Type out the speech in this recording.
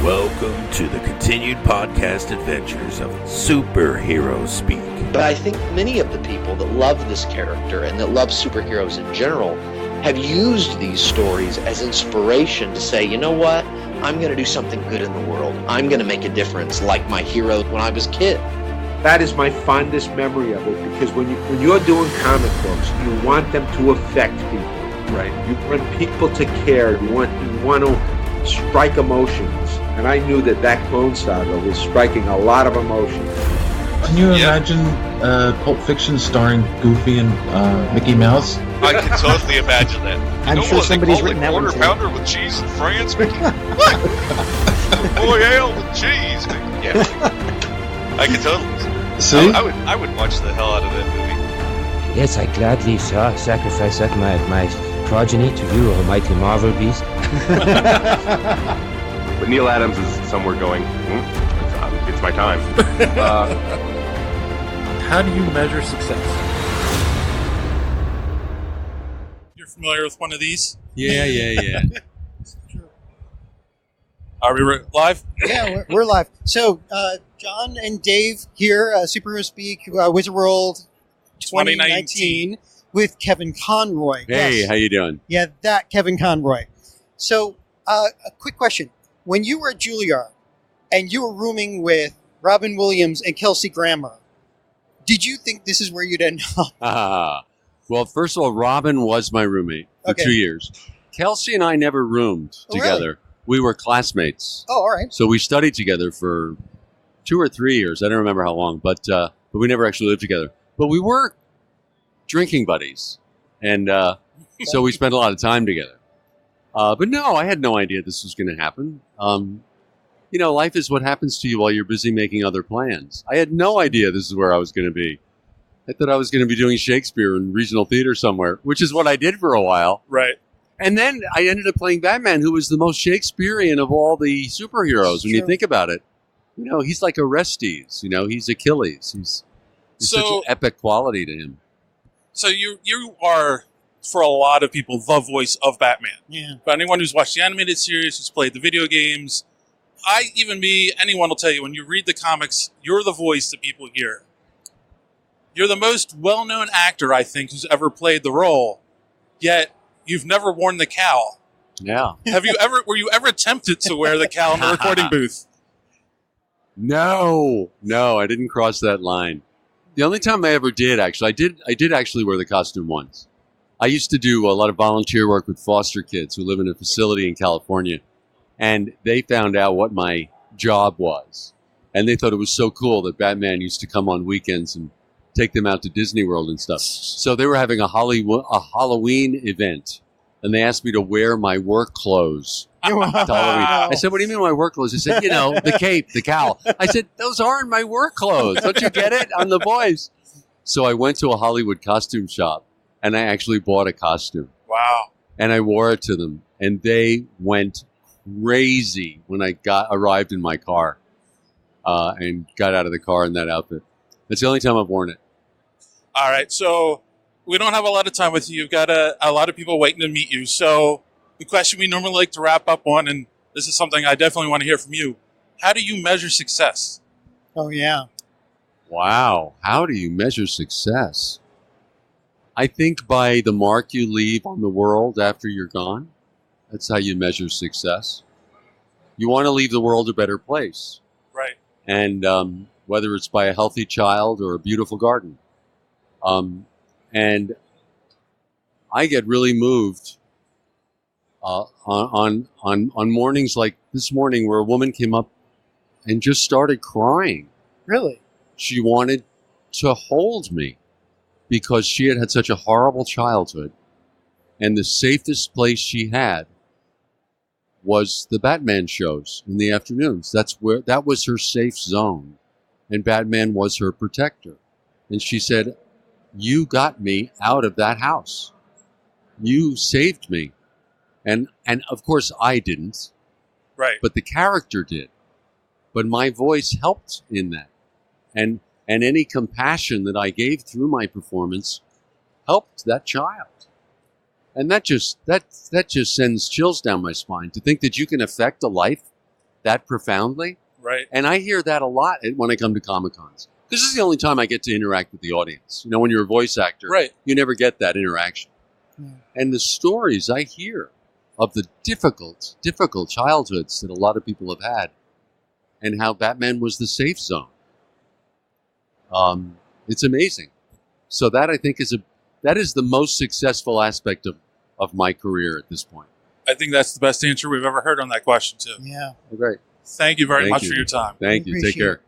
Welcome to the continued podcast adventures of Superhero Speak. But I think many of the people that love this character and that love superheroes in general have used these stories as inspiration to say, you know what, I'm going to do something good in the world. I'm going to make a difference like my hero when I was a kid. That is my fondest memory of it, because when you're doing comic books, you want them to affect people, right? You want people to care. You want to strike emotions, and I knew that Clone Saga was striking a lot of emotions. Can you imagine Pulp Fiction starring Goofy and Mickey Mouse? I can totally imagine that. I'm sure somebody's written that one too. Quarter pounder with cheese in France, Mickey? What? Royale with cheese, Mickey. Yeah. I can totally. See? I would watch the hell out of that movie. Yes, I gladly sacrifice up my progeny to you, almighty Marvel beast. But Neil Adams is somewhere going, it's my time. How do you measure success? You're familiar with one of these? Yeah. Are we live? Yeah, we're live. So, John and Dave here, Superhero Speak, Wizard World 2019 with Kevin Conroy. Hey, Yes. how you doing? Yeah, that Kevin Conroy. So, a quick question. When you were at Juilliard and you were rooming with Robin Williams and Kelsey Grammer, did you think this is where you'd end up? Well, first of all, Robin was my roommate for 2 years. Kelsey and I never roomed together. Really? We were classmates. Oh, all right. So we studied together for 2 or 3 years. I don't remember how long, but we never actually lived together. But we were drinking buddies, and so we spent a lot of time together. But no, I had no idea this was going to happen. Life is what happens to you while you're busy making other plans. I had no idea this is where I was going to be. I thought I was going to be doing Shakespeare in regional theater somewhere, which is what I did for a while. Right. And then I ended up playing Batman, who was the most Shakespearean of all the superheroes. When you think about it, he's like Orestes. He's Achilles. He's such an epic quality to him. So you are, for a lot of people, the voice of Batman. Yeah. For anyone who's watched the animated series, who's played the video games, anyone will tell you, when you read the comics, you're the voice that people hear. You're the most well-known actor, I think, who's ever played the role, yet you've never worn the cowl. Yeah. Were you ever tempted to wear the cowl in the recording booth? No, I didn't cross that line. The only time I ever did, actually, I did actually wear the costume once. I used to do a lot of volunteer work with foster kids who live in a facility in California, and they found out what my job was. And they thought it was so cool that Batman used to come on weekends and take them out to Disney World and stuff. So they were having a Halloween event, and they asked me to wear my work clothes. To Halloween. I said, what do you mean my work clothes? He said, the cape, the cowl. I said, those aren't my work clothes. Don't you get it? I'm the voice. So I went to a Hollywood costume shop, and I actually bought a costume. Wow. And I wore it to them, and they went crazy when I arrived in my car and got out of the car in that outfit. That's the only time I've worn it. All right, so we don't have a lot of time with you. You've got a lot of people waiting to meet you. So the question we normally like to wrap up on, and this is something I definitely want to hear from you, how do you measure success? Oh, yeah. Wow. How do you measure success? I think by the mark you leave on the world after you're gone. That's how you measure success. You want to leave the world a better place. Right. And whether it's by a healthy child or a beautiful garden. And I get really moved on mornings like this morning, where a woman came up and just started crying. Really? She wanted to hold me because she had such a horrible childhood, and the safest place she had was the Batman shows in the afternoons. That was her safe zone, and Batman was her protector. And she said, you got me out of that house. You saved me. And of course I didn't. Right. But the character did. But my voice helped in that. And any compassion that I gave through my performance helped that child. And that just sends chills down my spine to think that you can affect a life that profoundly. Right. And I hear that a lot when I come to Comic-Cons. Because this is the only time I get to interact with the audience. You know, when you're a voice actor, right, you never get that interaction. Yeah. And the stories I hear of the difficult childhoods that a lot of people have had, and how Batman was the safe zone. It's amazing. So that, I think, is the most successful aspect of my career at this point. I think that's the best answer we've ever heard on that question, too. Yeah. Great. Thank you very much for your time. Thank you. Take care.